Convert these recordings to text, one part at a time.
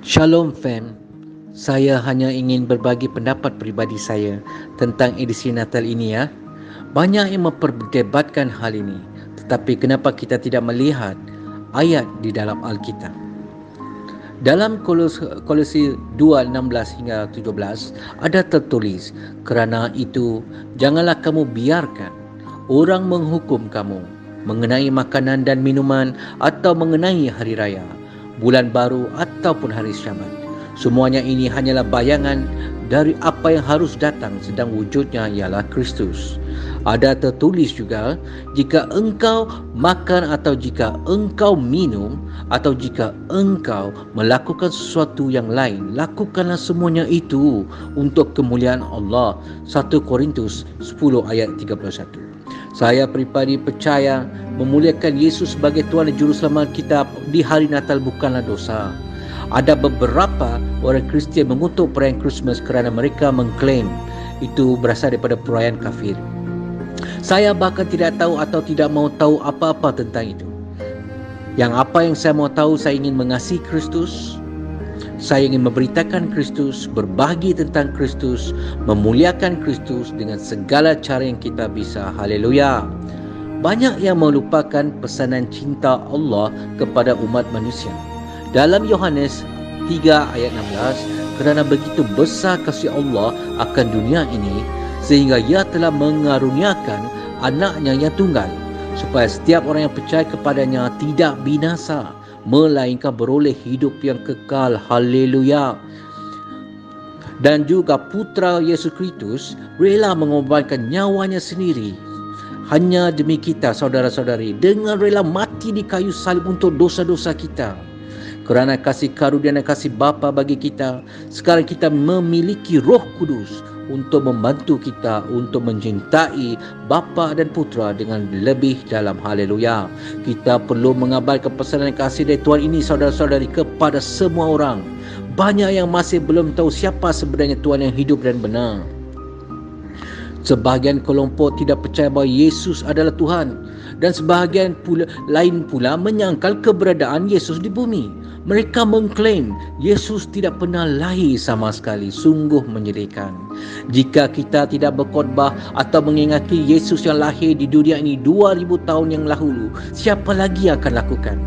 Shalom fam, saya hanya ingin berbagi pendapat peribadi saya tentang edisi Natal ini ya. Banyak yang memperdebatkan hal ini, tetapi kenapa kita tidak melihat ayat di dalam Alkitab? Dalam Kolose 2:16 hingga 17 ada tertulis, kerana itu janganlah kamu biarkan orang menghukum kamu mengenai makanan dan minuman atau mengenai hari raya, bulan baru ataupun hari Syabat. Semuanya ini hanyalah bayangan dari apa yang harus datang, sedang wujudnya ialah Kristus. Ada tertulis juga, jika engkau makan atau jika engkau minum atau jika engkau melakukan sesuatu yang lain, lakukanlah semuanya itu untuk kemuliaan Allah. 1 Korintus 10 ayat 31. Saya pribadi percaya memuliakan Yesus sebagai Tuhan dan Juru Selamat kita di hari Natal bukanlah dosa. Ada beberapa orang Kristian mengutuk perayaan Christmas kerana mereka mengklaim itu berasal daripada perayaan kafir. Saya bahkan tidak tahu atau tidak mau tahu apa-apa tentang itu. Apa yang saya mau tahu, saya ingin mengasihi Kristus, saya ingin memberitakan Kristus, berbagi tentang Kristus, memuliakan Kristus dengan segala cara yang kita bisa. Haleluya. Banyak yang melupakan pesanan cinta Allah kepada umat manusia. Dalam Yohanes 3 ayat 16, kerana begitu besar kasih Allah akan dunia ini, sehingga Ia telah mengaruniakan anaknya yang tunggal, supaya setiap orang yang percaya kepadanya tidak binasa, melainkan beroleh hidup yang kekal. Haleluya. Dan juga putra Yesus Kristus rela mengorbankan nyawanya sendiri hanya demi kita, saudara-saudari, dengan rela mati di kayu salib untuk dosa-dosa kita. Kerana kasih karunia dan kasih Bapa bagi kita, sekarang kita memiliki Roh Kudus untuk membantu kita untuk mencintai Bapa dan Putera dengan lebih dalam. Haleluya. Kita perlu mengabarkan pesanan kasih dari Tuhan ini, saudara-saudari, kepada semua orang. Banyak yang masih belum tahu siapa sebenarnya Tuhan yang hidup dan benar. Sebahagian kelompok tidak percaya bahawa Yesus adalah Tuhan, dan sebahagian lain pula menyangkal keberadaan Yesus di bumi. Mereka mengklaim Yesus tidak pernah lahir sama sekali. Sungguh menyedihkan. Jika kita tidak berkhotbah atau mengingati Yesus yang lahir di dunia ini 2000 tahun yang lalu, siapa lagi yang akan lakukan?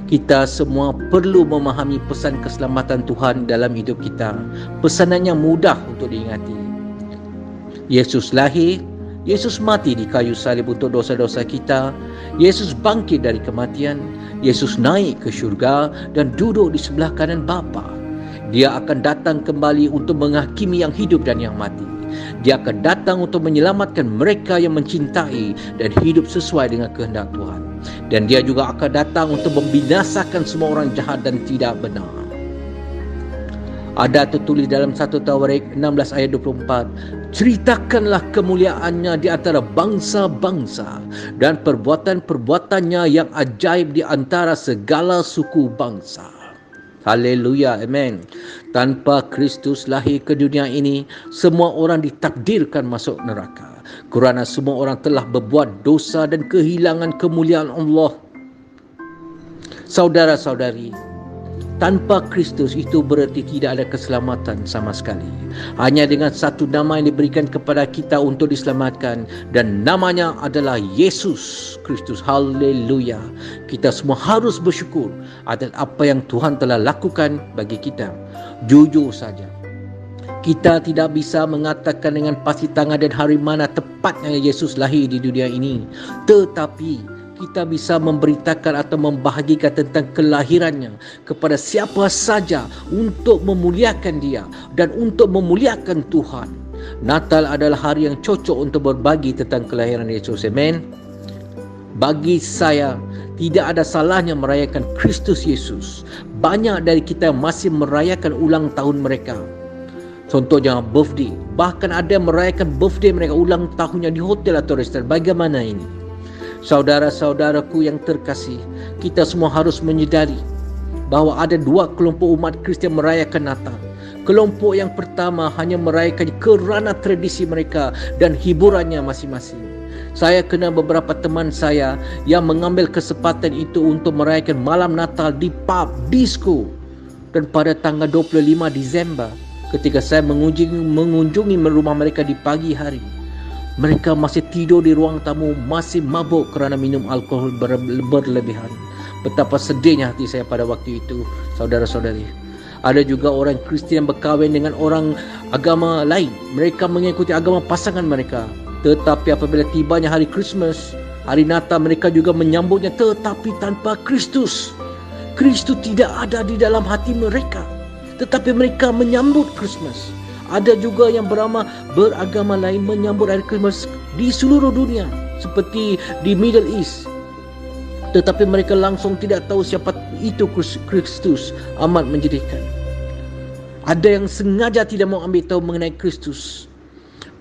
Kita semua perlu memahami pesan keselamatan Tuhan dalam hidup kita. Pesanan yang mudah untuk diingati. Yesus lahir, Yesus mati di kayu salib untuk dosa-dosa kita, Yesus bangkit dari kematian, Yesus naik ke syurga dan duduk di sebelah kanan Bapa. Dia akan datang kembali untuk menghakimi yang hidup dan yang mati. Dia akan datang untuk menyelamatkan mereka yang mencintai dan hidup sesuai dengan kehendak Tuhan. Dan Dia juga akan datang untuk membinasakan semua orang jahat dan tidak benar. Ada tertulis dalam 1 Tawarik 16 ayat 24, ceritakanlah kemuliaannya di antara bangsa-bangsa dan perbuatan-perbuatannya yang ajaib di antara segala suku bangsa. Haleluya, amen. Tanpa Kristus lahir ke dunia ini, semua orang ditakdirkan masuk neraka, kerana semua orang telah berbuat dosa dan kehilangan kemuliaan Allah. Saudara-saudari, tanpa Kristus itu berarti tidak ada keselamatan sama sekali. Hanya dengan satu nama yang diberikan kepada kita untuk diselamatkan, dan namanya adalah Yesus Kristus. Haleluya. Kita semua harus bersyukur atas apa yang Tuhan telah lakukan bagi kita. Jujur saja, kita tidak bisa mengatakan dengan pasti tangan dan hari mana tepatnya Yesus lahir di dunia ini. Tetapi kita bisa memberitakan atau membahagikan tentang kelahirannya kepada siapa saja untuk memuliakan Dia dan untuk memuliakan Tuhan. Natal adalah hari yang cocok untuk berbagi tentang kelahiran Yesus. Amen. Bagi saya, tidak ada salahnya merayakan Kristus Yesus. Banyak dari kita masih merayakan ulang tahun mereka. Contohnya birthday. Bahkan ada yang merayakan birthday mereka, ulang tahunnya di hotel atau restoran. Bagaimana ini? Saudara-saudaraku yang terkasih, kita semua harus menyedari bahawa ada dua kelompok umat Kristian merayakan Natal. Kelompok yang pertama hanya merayakan kerana tradisi mereka dan hiburannya masing-masing. Saya kenal beberapa teman saya yang mengambil kesempatan itu untuk merayakan malam Natal di pub, disco. Dan pada tanggal 25 Disember, ketika saya mengunjungi rumah mereka di pagi hari, mereka masih tidur di ruang tamu, masih mabuk kerana minum alkohol berlebihan. Betapa sedihnya hati saya pada waktu itu, saudara-saudari. Ada juga orang Kristian yang berkahwin dengan orang agama lain. Mereka mengikuti agama pasangan mereka. Tetapi apabila tibanya hari Christmas, hari Natal, mereka juga menyambutnya tetapi tanpa Kristus. Kristus tidak ada di dalam hati mereka, tetapi mereka menyambut Christmas. Ada juga yang beragama lain menyambut hari Christmas di seluruh dunia, seperti di Middle East. Tetapi mereka langsung tidak tahu siapa itu Kristus. Amat menyedihkan. Ada yang sengaja tidak mau ambil tahu mengenai Kristus.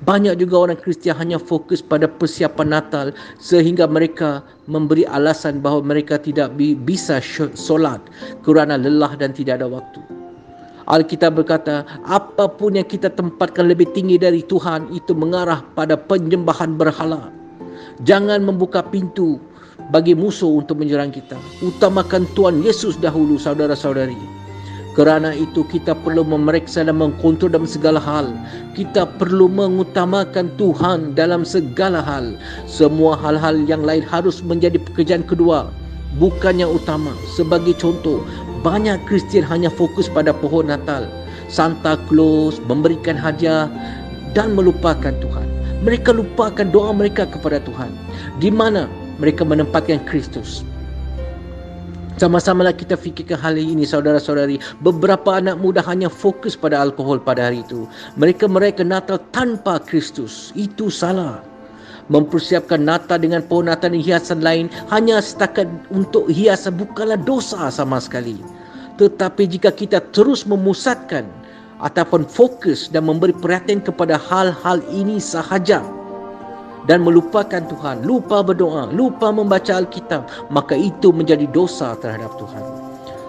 Banyak juga orang Kristian hanya fokus pada persiapan Natal, sehingga mereka memberi alasan bahawa mereka tidak bisa solat kerana lelah dan tidak ada waktu. Alkitab berkata, apapun yang kita tempatkan lebih tinggi dari Tuhan, itu mengarah pada penyembahan berhala. Jangan membuka pintu bagi musuh untuk menyerang kita. Utamakan Tuhan Yesus dahulu, saudara-saudari. Kerana itu kita perlu memeriksa dan mengkontrol dalam segala hal. Kita perlu mengutamakan Tuhan dalam segala hal. Semua hal-hal yang lain harus menjadi pekerjaan kedua, bukan yang utama. Sebagai contoh, banyak Kristian hanya fokus pada pohon Natal, Santa Claus, memberikan hadiah dan melupakan Tuhan. Mereka lupakan doa mereka kepada Tuhan. Di mana mereka menempatkan Kristus? Sama-samalah kita fikirkan hal ini, saudara-saudari. Beberapa anak muda hanya fokus pada alkohol pada hari itu. Mereka merayakan Natal tanpa Kristus. Itu salah. Mempersiapkan Natal dengan pohon Natal dan hiasan lain hanya setakat untuk hiasan bukanlah dosa sama sekali. Tetapi jika kita terus memusatkan ataupun fokus dan memberi perhatian kepada hal-hal ini sahaja dan melupakan Tuhan, lupa berdoa, lupa membaca Alkitab, maka itu menjadi dosa terhadap Tuhan.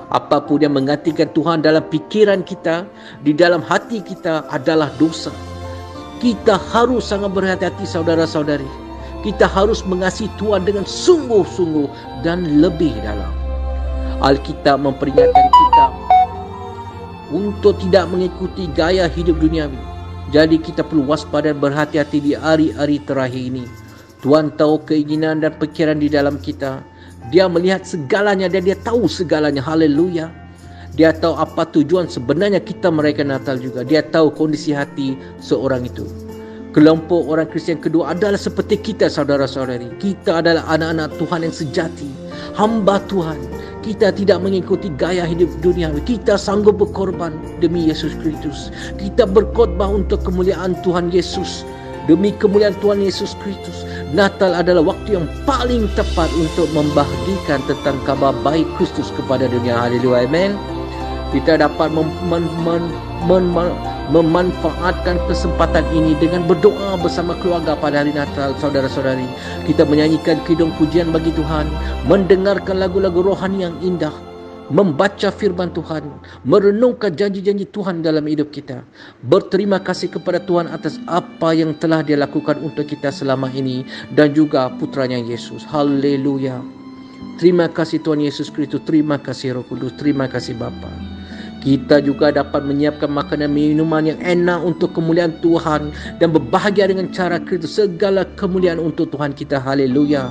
Apapun yang menggantikan Tuhan dalam pikiran kita, di dalam hati kita adalah dosa. Kita harus sangat berhati-hati, saudara-saudari. Kita harus mengasihi Tuhan dengan sungguh-sungguh dan lebih dalam. Alkitab memperingatkan kita untuk tidak mengikuti gaya hidup duniawi. Jadi kita perlu waspada dan berhati-hati di hari-hari terakhir ini. Tuhan tahu keinginan dan pikiran di dalam kita. Dia melihat segalanya dan dia tahu segalanya. Haleluya. Dia tahu apa tujuan sebenarnya kita merayakan Natal juga. Dia tahu kondisi hati seorang itu. Kelompok orang Kristian kedua adalah seperti kita, saudara-saudari. Kita adalah anak-anak Tuhan yang sejati, hamba Tuhan. Kita tidak mengikuti gaya hidup duniawi. Kita sanggup berkorban demi Yesus Kristus. Kita berkhotbah untuk kemuliaan Tuhan Yesus. Demi kemuliaan Tuhan Yesus Kristus. Natal adalah waktu yang paling tepat untuk membahagikan tentang kabar baik Kristus kepada dunia. Haleluya, amen. Kita dapat memanfaatkan kesempatan ini dengan berdoa bersama keluarga pada hari Natal, saudara-saudari. Kita menyanyikan kidung pujian bagi Tuhan, mendengarkan lagu-lagu rohani yang indah, membaca firman Tuhan, merenungkan janji-janji Tuhan dalam hidup kita. Berterima kasih kepada Tuhan atas apa yang telah Dia lakukan untuk kita selama ini dan juga putranya Yesus. Haleluya. Terima kasih Tuhan Yesus Kristus, terima kasih Roh Kudus, terima kasih Bapa. Kita juga dapat menyiapkan makanan minuman yang enak untuk kemuliaan Tuhan dan berbahagia dengan cara Kristus. Segala kemuliaan untuk Tuhan kita. Haleluya.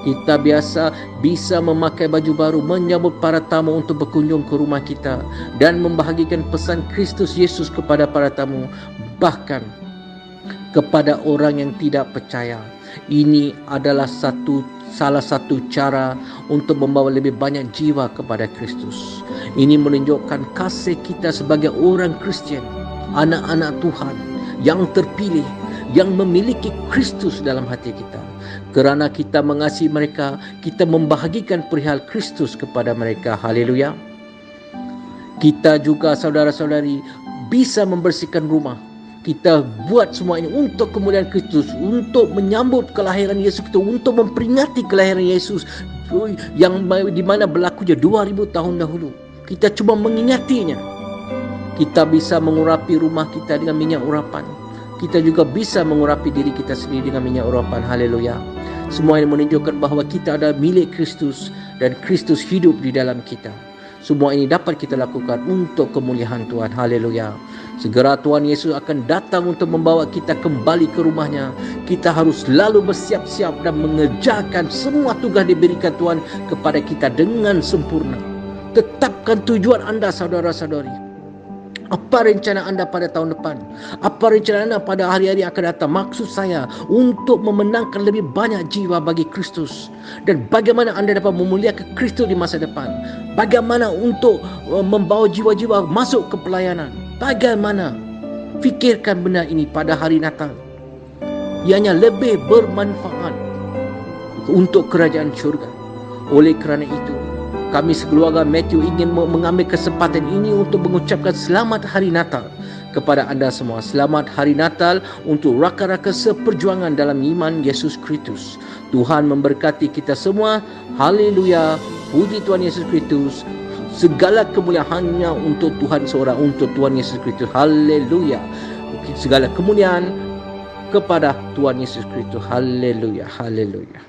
Kita bisa memakai baju baru, menyambut para tamu untuk berkunjung ke rumah kita dan membahagikan pesan Kristus Yesus kepada para tamu, bahkan kepada orang yang tidak percaya. Ini adalah salah satu cara untuk membawa lebih banyak jiwa kepada Kristus. Ini menunjukkan kasih kita sebagai orang Kristian, anak-anak Tuhan yang terpilih, yang memiliki Kristus dalam hati kita. Kerana kita mengasihi mereka, kita membahagikan perihal Kristus kepada mereka. Haleluya. Kita juga, saudara-saudari, bisa membersihkan rumah. Kita buat semua ini untuk kemuliaan Kristus, untuk menyambut kelahiran Yesus Kristus, untuk memperingati kelahiran Yesus yang di mana berlaku 2000 tahun dahulu. Kita cuba mengingatinya. Kita bisa mengurapi rumah kita dengan minyak urapan. Kita juga bisa mengurapi diri kita sendiri dengan minyak urapan. Haleluya. Semua ini menunjukkan bahawa kita adalah milik Kristus dan Kristus hidup di dalam kita. Semua ini dapat kita lakukan untuk kemuliaan Tuhan. Haleluya. Segera Tuhan Yesus akan datang untuk membawa kita kembali ke rumahnya. Kita harus selalu bersiap-siap dan mengerjakan semua tugas diberikan Tuhan kepada kita dengan sempurna. Tetapkan tujuan anda, saudara-saudari. Apa rencana anda pada tahun depan? Apa rencana anda pada hari-hari yang akan datang? Maksud saya untuk memenangkan lebih banyak jiwa bagi Kristus. Dan bagaimana anda dapat memuliakan Kristus di masa depan? Bagaimana untuk membawa jiwa-jiwa masuk ke pelayanan? Bagaimana? Fikirkan benda ini pada hari Natal. Ianya lebih bermanfaat untuk kerajaan syurga. Oleh kerana itu, kami sekeluarga Matthew ingin mengambil kesempatan ini untuk mengucapkan selamat hari Natal kepada anda semua. Selamat hari Natal untuk rakan-rakan seperjuangan dalam iman Yesus Kristus. Tuhan memberkati kita semua. Haleluya. Puji Tuhan Yesus Kristus. Segala kemuliaannya untuk Tuhan seorang, untuk Tuhan Yesus Kristus. Haleluya. Segala kemuliaan kepada Tuhan Yesus Kristus. Haleluya. Haleluya.